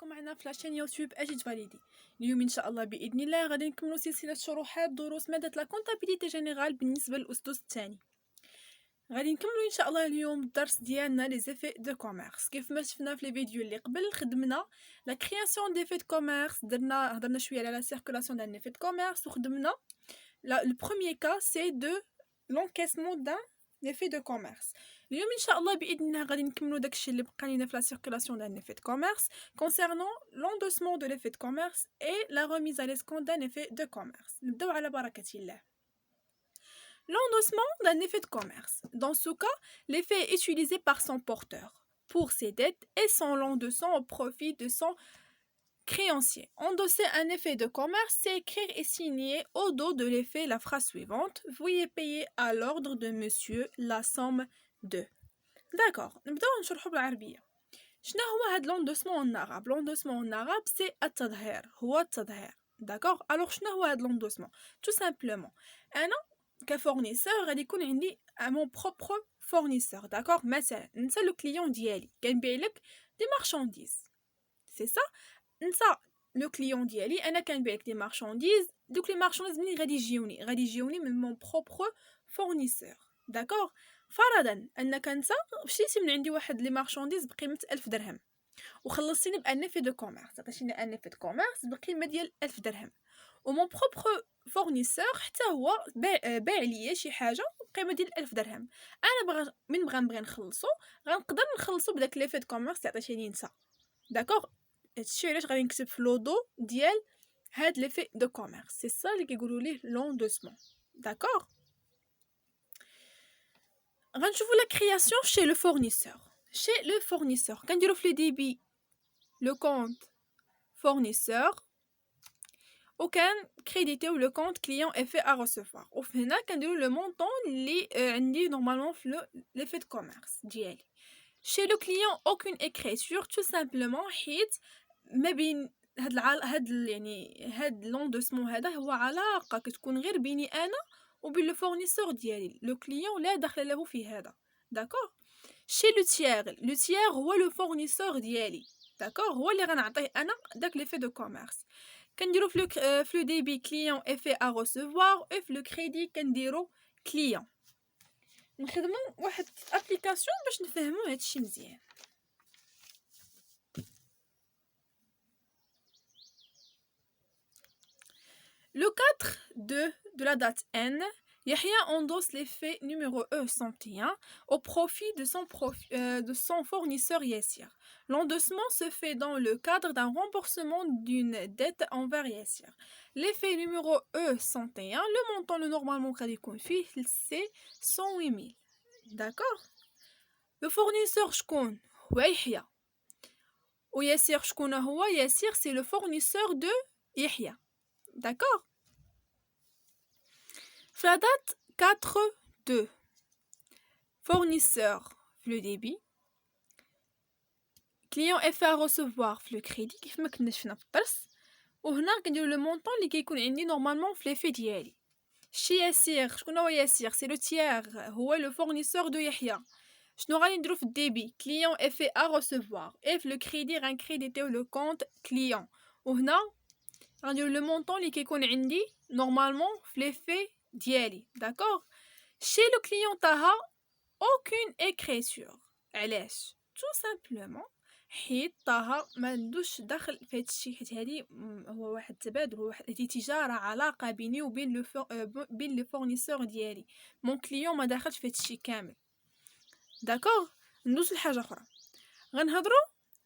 راكم معنا في لاشين يوتيوب اجي فاليدي. اليوم ان شاء الله باذن الله غادي نكملوا سلسله شروحات دروس ماده لا كونتابيليتي جينيرال بالنسبه للاستاذ الثاني. غادي نكملوا ان شاء الله اليوم الدرس ديالنا لي زيفي دو كوميرس. كيف ما شفنا في لي فيديو اللي قبل خدمنا لا كرياسيون دي في دو كوميرس، هضرنا شويه على لا سيركولاسيون دان في دو كوميرس وخدمنا لو بروميير كا سي دو لونكيسمون دان l'effet de commerce. اليوم ان شاء الله باذن الله غادي نكملوا داكشي اللي بقى لينا في لا سيركولاسيون دان effet de commerce concernant l'endossement de l'effet de commerce et la remise à l'escompte d'un effet de commerce. نبداو على بركه الله. L'endossement d'un effet de commerce. Dans ce cas, l'effet est utilisé par son porteur pour ses dettes et son l'endossant au profit de son créancier. Endosser un effet de commerce, c'est écrire et signer au dos de l'effet la phrase suivante. Veuillez payer à l'ordre de monsieur la somme de. D'accord. نبداو نشرحو بالعربية. شنو هو هاد l'endossement en arabe? L'endossement en arabe c'est التظهير. هو التظهير. D'accord. Alors شنو هو هاد l'endossement? Tout simplement. أنا كفورنيسور غادي يكون عندي mon propre fournisseur. D'accord. مثلا نتا لو كليون ديالي كنبيع لك دي marchandises. C'est ça. نسى لو كليون ديالي انا كنبيع لك دي مارشانديز. دوك لي مارشانديز منين غادي يجيوني من مون بروبر فورنيسور. داكوغ. فرضا انك انت مشيتي من عندي واحد لي مارشانديز بقيمه 1000 درهم وخلصتيني بان افي دو كوميرس، عطيتيني ان افي دو كوميرس بقيمه ديال 1000 درهم ومون بروبر فورنيسور حتى هو باع ليا شي حاجه بقيمه ديال 1000 درهم. انا نبغي نخلصو غنقدر نخلصو بداك ليفي دو كوميرس اللي عطيتيني انت. داكوغ. هادشي علاش غادي نكتب في لودو ديال هاد ليفي دو كوميرس. سي سا اللي كيقولوا ليه لوندوسمون. داكوغ. غنشوفوا لا كرياسيون شي لو فورنيسور. كنديروا في لي ديبي لو كونت فورنيسور وكان كريديتيو لو كونت كليون افي ا ريسيفوار وهنا كنديروا لو مونطون اللي عندي نورمالمون في ليفي دو كوميرس ديالي. Chez le client aucune écriture tout simplement حيت ما بين هاد لوندوسمون هذا هو علاقه كتكون غير بيني انا وبين لو فورنيسور ديالي. لو كليون لا دخل له في هذا. داكوغ. شي لو تيير هو لو فورنيسور ديالي. داكوغ. هو اللي غنعطيه انا داك ليفي دو كوميرس. كنديرو في لو ديبي كليون افي ا ريسيفوار و في لو كريدي كنديرو كليون. نخدمو واحد ابليكاسيون باش نفهمو هادشي مزيان. Le 4 de la date N, Yahya endosse l'effet numéro E101 au profit de son fournisseur Yassir. L'endossement se fait dans le cadre d'un remboursement d'une dette envers Yassir. L'effet numéro E101, le montant le normalement c'est 108 000. D'accord. Le fournisseur شكون هو يحيى وياسير شكون هو ياسير c'est le fournisseur de يحيى. D'accord. La date 4-2. Fournisseur le débit. Client fait à recevoir le crédit كيف ما كنا شفنا في الدرس. وهنا كنديرو لو مونطون اللي كيكون عندي نورمالمون في ليفي ديالي. شي ياسير شكون هو ياسير سي لو تيير هو لو فورنيسور دو يحيى. شنو غادي نديرو في الديبي كليون fait à recevoir et في لو كريدي غنكريديتيو لو كونت كليون وهنا غنديرو لو مونطون اللي كيكون عندي نورمالمون في ليفي ديالي. داكوغ. شي لو كليون تاعها aucune écriture. علاش؟ tout simplement حيت طاها ما عندوش دخل في هادشي حيت هادي هو واحد التبادل هادي تجاره علاقه بيني وبين بين لي فورنيسور ديالي. مون كليون ما داخلش في هادشي كامل. داكوغ. ندوز لحاجه اخرى. غنهضروا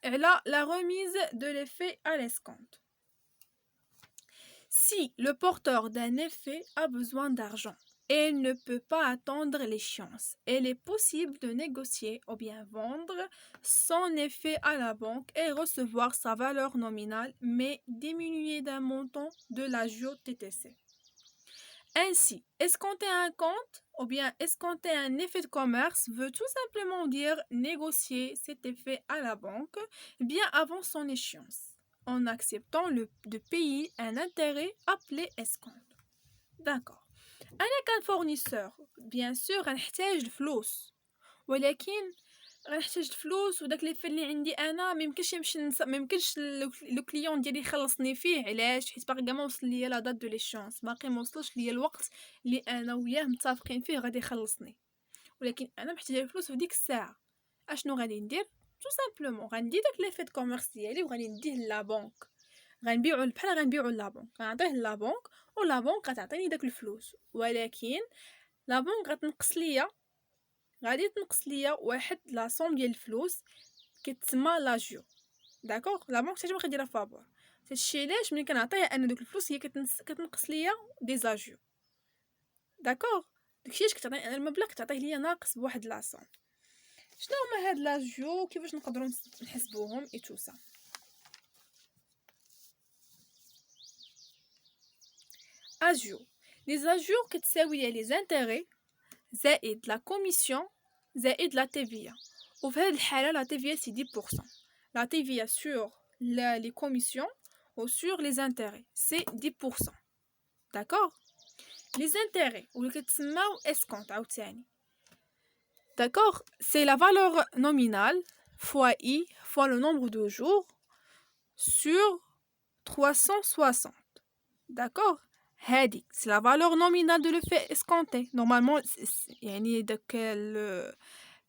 على la remise de l'effet à l'escompte. Si le porteur d'un effet a besoin d'argent et ne peut pas attendre l'échéance, il est possible de négocier ou bien vendre son effet à la banque et recevoir sa valeur nominale mais diminuée d'un montant de l'ajout TTC. Ainsi, escompter un compte ou bien escompter un effet de commerce veut tout simplement dire négocier cet effet à la banque bien avant son échéance, en acceptant de payer un intérêt appelé escompte. D'accord. أنا كان fournisseur bien sûr غنحتاج الفلوس ولكن غنحتاج الفلوس وداك لي اللي عندي انا ميمكنش ميمكنش لو كليون ديالي يخلصني فيه. علاش؟ حيت باقي ما وصل ليا لا دات دو ليشونس، باقي ما وصلش ليا الوقت اللي انا وياه متفقين فيه غادي يخلصني، ولكن انا محتاجه الفلوس في ديك الساعه. اشنو غادي ندير؟ تو سامبلومون غندي داك لي فيت كوميرس ديالي وغادي نديه لا بنك، غنبيعو بحال غنبيعو لا بنك، غنعطيه لا بنك ولا بنك غتعطيني داك الفلوس، ولكن لا بنك غتنقص ليا، غادي تنقص ليا واحد لا صوم ديال الفلوس كتسمى لاجيو. داكوغ؟ لا بنك حتى ما كديرها فابور. هادشي علاش ملي كنعطيها انا دوك الفلوس هي كتنقص ليا دي زاجيو. داكوغ؟ داكشي علاش كتعطيني انا المبلغ كتعطيه ليا ناقص بواحد لا صوم. شنو هما هاد لاجيو كيفاش نقدروا نحسبوهم اي تو سا؟ اجيو لي زاجيو كتساوي ليا لي زانتيغي زائد لا كوميسيون زائد لا تيفيا. وفي هذه الحاله لا تيفيا سي 10%. لا تيفيا sur les commissions ou sur les intérêts c'est 10%. d'accord. les intérêts واللي كتسماو escompte عاوتاني. d'accord, c'est la valeur nominale fois i fois le nombre de jours sur 360. d'accord. هادي c'est la valeur nominale de l'effet escompté. normalement يعني داك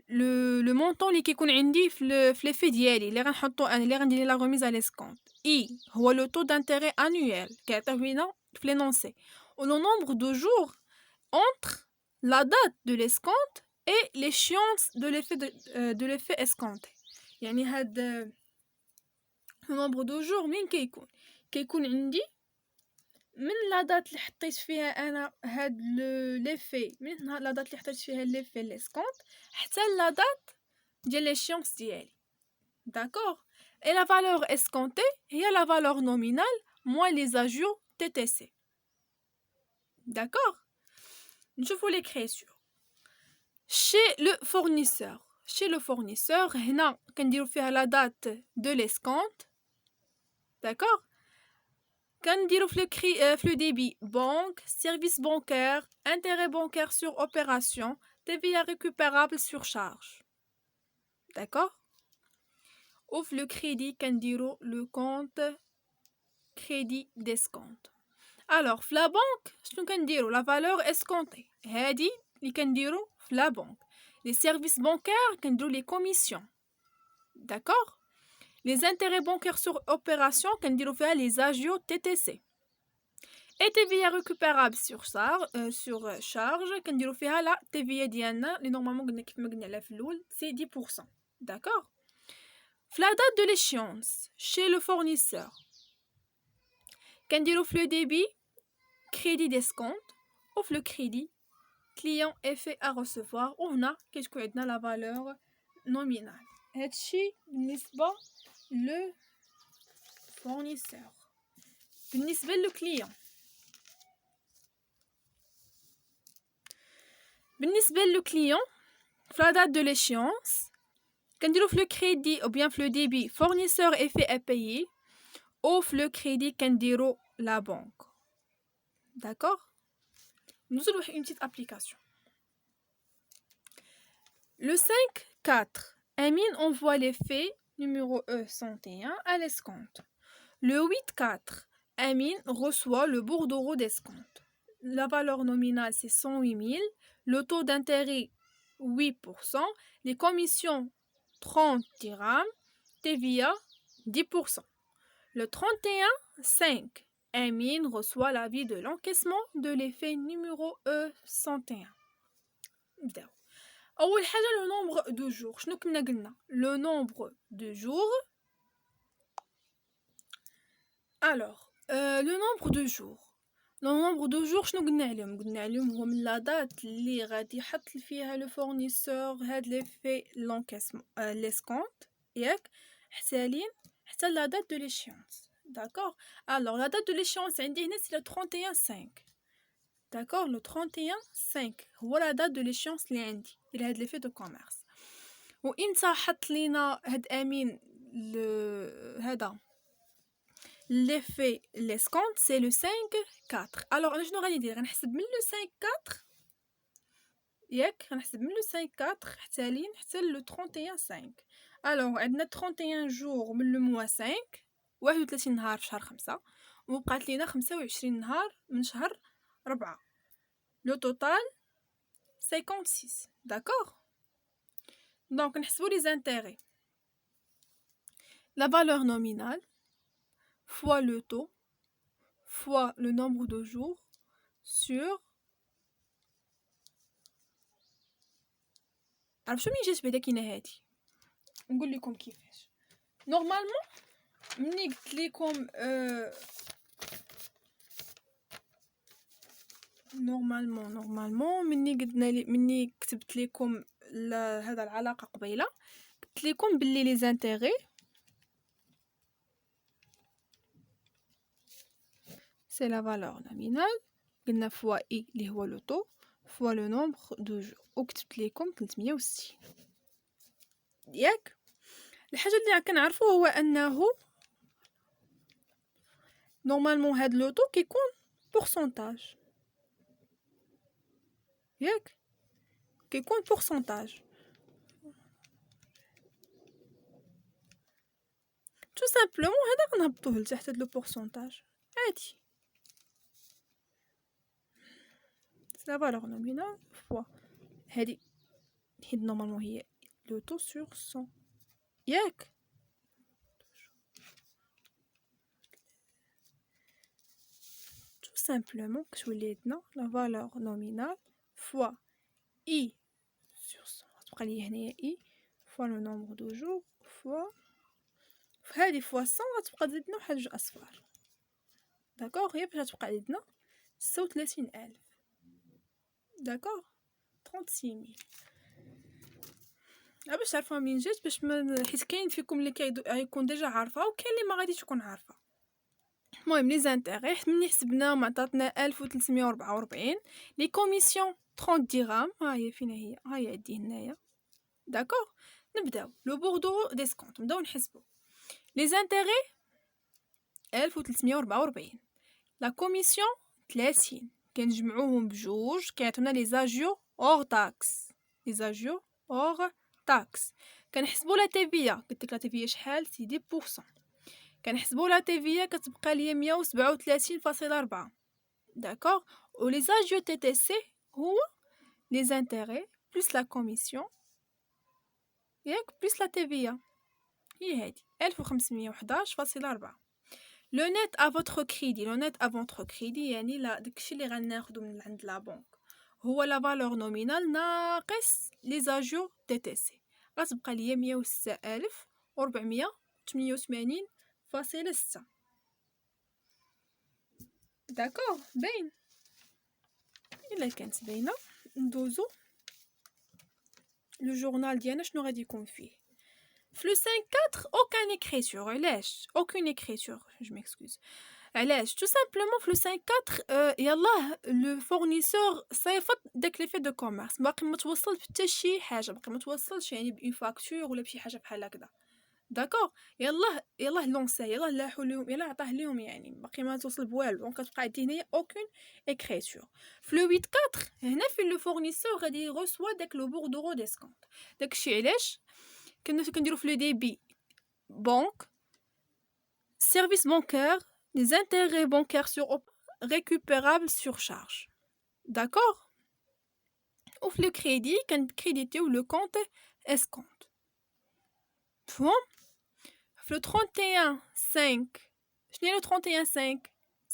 le montant اللي كيكون عندي في l'effet ديالي اللي غنحطو انا اللي غندير لا remise à l'escompte. i هو le taux d'intérêt annuel كيعطيوه لينا في l'énoncé ou le nombre de jours entre la date de l'escompte et l'échéance de l'effet escompté. يعني هاد le nombre de jours منين كيكون عندي من لا دات اللي حطيت فيها انا هاد ليفي، من لا دات اللي حطيت فيها ليفي ليسكونت حتى لا دات ديال ليشيونس ديالي. داكوغ. اي لا فالور اسكونتي هي لا فالور نومينال موان لي زاجور تي تي سي. داكوغ. نشوفوا ليكريسيور شي لو فورنيسور. شي لو فورنيسور هنا كنديروا فيها لا دات دو ليسكونت. داكوغ. كنديرو في le débit banque, service bancaire, intérêt bancaire sur opération, TVA récupérable sur charge. D'accord. Ou le crédit كنديرو le compte crédit d'escompte. alors في la banque شنو كنديرو؟ la valeur escomptée هادي اللي كنديرو في la banque. les services bancaires كنديرو les commissions. d'accord. les intérêts bancaires sur opération كنديرو فيها les agios TTC. et TVA récupérable sur charge كنديرو فيها لا TVA ديالنا اللي نورمالمون قلنا كيف ما قلنا عليها في الاول سي 10%. d'accord. في la date de l'échéance chez le fournisseur كنديرو في le débit crédit d'escompte ou في le crédit client effet à recevoir وهنا كتكون عندنا لا valeur nominale. هادشي بالنسبه le fournisseur. بالنسبه للكليون بالنسبه للكليون في لا دات دو ليشيونس كنديرو في لو كريدي او بيان في لو ديبي فورنيسور ايفي ا بايي او في لو كريدي كنديرو لا بنك. داكوغ. نوصل لواحد اون بتيت ابليكاسيون. Le 5-4, Amine envoie les faits numéro E101 à l'escompte. Le 8-4, Amine reçoit le bordereau d'escompte. La valeur nominale c'est 108 000. Le taux d'intérêt 8%, les commissions 30 dirhams, TVA 10%. Le 31-5, Amine reçoit l'avis de l'encaissement de l'effet numéro E101. نبداو. أول حاجة le nombre de jours. شنو كنا قلنا؟ le nombre de jours. alors le nombre de jours. لو نومبر دو جور شنو قلنا عليهم؟ قلنا عليهم هو من لا دات اللي غادي يحط فيها لو فورنيسور هاد لي في لونكاسمون ليسكونت ياك حتى لا دات دو ليشيونس. داكوغ. الوغ لا دات دو ليشيونس عندي هنا سي لو 31/5. داكوغ. لو 31/5 هو لا دات دو ليشيونس اللي عندي ديال هاد لي في دو كوميرس. وامتى حط لينا هاد امين هذا l'effet l'escompte c'est le 5-4. alors انا شنو غادي ندير؟ غنحسب من le 5-4 ياك غنحسب من لو 5/4 حتى لين حتى لو 31/5. الوغ عندنا 31 جور من لو موا 5، 31 نهار في شهر 5، وبقات لينا 25 نهار من شهر 4. لو توتال 56. داكوغ. دونك نحسبو لي زانتيغي. La valeur nominale fois le taux fois le nombre de jours sur. عرف شنو جات بعدا كاينه هادي، نقول لكم كيفاش. نورمالمون ملي قلت لكم نورمالمون مني كتبت لكم هذا العلاقه قبيله، قلت لكم باللي لي زانتيغي سي لا فالور نومينال، قلنا فوا اي اللي هو لو طو فوا لو نومبر دو جور، وكتبت لكم 360. ياك الحاجه اللي كنعرفو هو انه نورمالمون هاد لو طو كيكون بورسونتاج، ياك كيكون بورسونتاج. تو سامبلومون هذا غنهبطوه لتحت هاد لو بورسونتاج عادي. لا فالور نومينال فوا هادي نورمالمون هي لو طو سور 100، ياك tout simplement كتولي عندنا لا فالور نومينال فوا اي سور 100، تبقى لي هنايا اي فوا لو نومبر دو جور فوا هادي فوا 100 غتبقى تزيد لنا واحد 2 اصفار. داكوغ، هي باش تبقى عندنا 36000. داكوغ 36000. باش تعرفوها منين جات، باش حيت كاين فيكم اللي كيكون ديجا عارفه وكاين اللي ما غاديش تكون عارفه. المهم لي زانتيغي ملي حسبنا عطاتنا 1344. لي كوميسيون 30 درهم، ها هي فين هي، ها هي عندي هنايا. داكوغ، نبداو لو بوردو ديسكونط، نبداو نحسبو لي زانتيغي 1344، لا كوميسيون 30، كنجمعوهم بجوج كيعطيونا لي زاجيو اور تاكس. لي زاجيو اور تاكس كنحسبوا لا تيفيا، قلت لك لا تيفيا شحال سي 10%. كنحسبوا لا تيفيا كتبقى ليا 137.4. داكوغ، و لي زاجيو تي تي سي هو لي زانتيغي بلس لا كوميسيون ياك بلس لا تيفيا، هي هادي 1511.4. لو نيت ا فوتر كريدي، لو نيت ا فوتر كريدي يعني لا داكشي اللي غناخدو من عند لا بنك هو لا فالور نومينال ناقص لي زاجيو تي تي سي، غتبقى ليا 106,488.6. داكوغ، باين الا كانت باينه. ندوزو لو جورنال ديالنا شنو غادي يكون فيه. في لو 5/4 aucun écriture. علاش aucune écriture؟ je m'excuse. علاش tout simplement في لو 5/4 يلاه لو فورنيسور صيفط داك لي في دو كوميرس، باقي ما توصل حتى شي حاجه، باقي ما توصلش يعني بأون فاكتور ولا بشي حاجه بحال هكذا. داكوغ، يلاه لونساه، يلاه لاحو لهم، يلاه عطاه لهم، يعني باقي ما توصل بوالو. دونك كتبقى عندي هنايا aucune écriture. في لو 8/4 هنا فين لو فورنيسور غادي يغوسوا داك لو بوردو ديسكونط. داكشي علاش كنديرو في لو ديبي بنك سيرفيس بانكير les intérêts bancaires sur récupérables sur charge. D'accord? Ou le crédit, quand crédité ou le compte escompte. Fou? Le 31/5. Je n'ai le 31/5.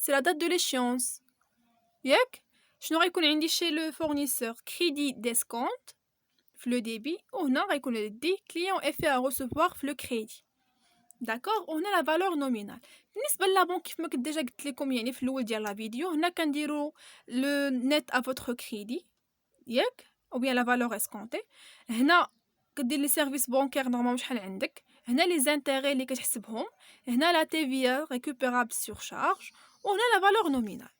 C'est la date de l'échéance. Yak? Je n'aurais qu'on indi chez le fournisseur crédit d'escompte. Le débit. Ou non, qu'on le dit client est fait à recevoir le crédit. داكوغ، وهنا لا فالور نومينال. بالنسبه لابون كيف ما كنت ديجا قلت لكم يعني في الاول ديال لا فيديو، هنا كنديروا لو نيت ا فوتر كريدي ياك او بيان لا فالور اسكونتي. هنا كدير لي سيرفيس بانكير نورمال شحال عندك، هنا لي زانتيغي اللي كتحسبهم، هنا لا تيفيا ريكوبيرابل سور شارج، وهنا لا فالور نومينال.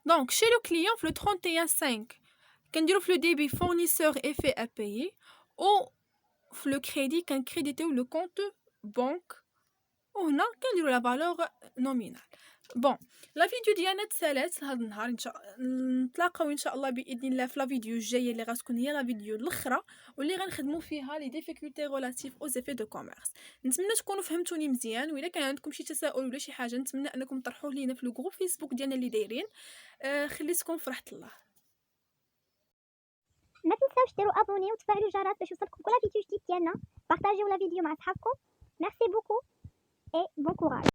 دونك شي لو كليون في لو 31/5 كنديروا في لو ديبي فورنيسور ايفي ا بايي، او في لو كريدي كنكريديتيو لو كونت بنك، وهنا كنديروا لا فالور نومينال. بون لا فيديو ديالنا تسالات هذا النهار ان شاء نتلاقاو ان شاء الله باذن الله في لا فيديو الجايه اللي غتكون هي لا فيديو الاخرى واللي غنخدموا فيها لي ديفيكولتي ريلاتيف او زيفي دو كوميرس. نتمنى تكونوا فهمتوني مزيان، واذا كان عندكم شي تساؤل ولا شي حاجه نتمنى انكم تطرحوه لينا في الجروب فيسبوك ديالنا اللي دايرين. خليتكم في رحمه الله. ما تنساوش ديروا ابوني وتفعلوا الجرس باش يوصلكم كل فيديو جديد ديالنا. بارطاجيو لا فيديو مع صحابكم. ميرسي بوكو اي بون كوراج.